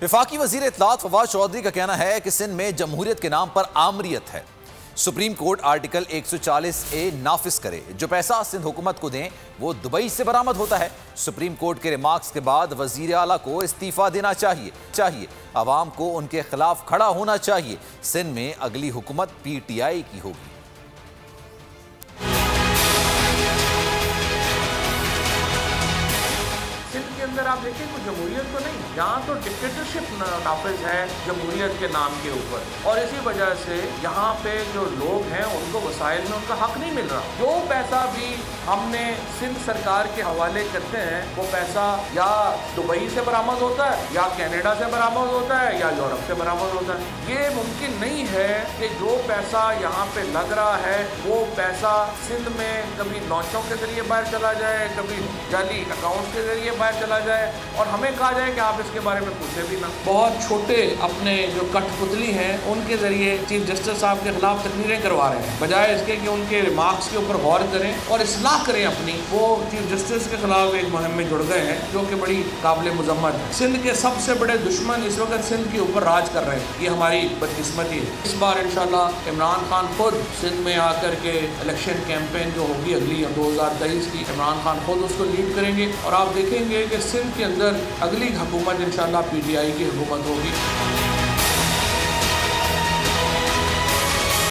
وفاقی وزیر اطلاعات فواد چودھری کا کہنا ہے کہ سندھ میں جمہوریت کے نام پر آمریت ہے۔ سپریم کورٹ آرٹیکل 140A نافذ کرے، جو پیسہ سندھ حکومت کو دیں وہ دبئی سے برآمد ہوتا ہے۔ سپریم کورٹ کے ریمارکس کے بعد وزیر اعلیٰ کو استعفیٰ دینا چاہیے، عوام کو ان کے خلاف کھڑا ہونا چاہیے۔ سندھ میں اگلی حکومت PTI کی ہوگی۔ سندھ کے اندر آپ دیکھیں کوئی جمہوریت تو نہیں، یہاں تو ڈکٹیٹرشپ نافذ ہے جمہوریت کے نام کے اوپر، اور اسی وجہ سے یہاں پہ جو لوگ ہیں ان کو وسائل میں ان کا حق نہیں مل رہا۔ جو پیسہ بھی ہم نے سندھ سرکار کے حوالے کرتے ہیں وہ پیسہ یا دبئی سے برآمد ہوتا ہے، یا کینیڈا سے برآمد ہوتا ہے، یا یورپ سے برآمد ہوتا ہے۔ یہ ممکن نہیں ہے کہ جو پیسہ یہاں پہ لگ رہا ہے وہ پیسہ سندھ میں کبھی نوچوں کے ذریعے باہر چلا جائے، کبھی جعلی اکاؤنٹ کے ذریعے باہر چلا جائے، اور ہمیں کہا جائے کہ آپ اس کے بارے میں پوچھے بھی نہ۔ بہت چھوٹے اپنے جو کٹ پتلی ہیں ان کے ذریعے چیف جسٹس صاحب کے خلاف تقریریں کروا رہے ہیں، بجائے اس کے کہ ان کے ریمارکس کے اوپر غور کریں اور اصلاح کریں اپنی۔ وہ چیف جسٹس کے خلاف ایک مہم میں جڑ گئے ہیں جو کہ بڑی قابل مذمت ہے۔ سندھ کے سب سے بڑے دشمن اس وقت سندھ کے اوپر راج کر رہے ہیں، یہ ہماری بدقسمتی ہے۔ اس بار انشاءاللہ عمران خان خود سندھ میں آ کر کے الیکشن کیمپین جو ہوگی اگلی 2023 کی، عمران خان خود اس کو لیڈ کریں گے، اور آپ دیکھیں گے کہ سندھ کے اندر اگلی حکومت انشاءاللہ PTI کی حکومت ہوگی۔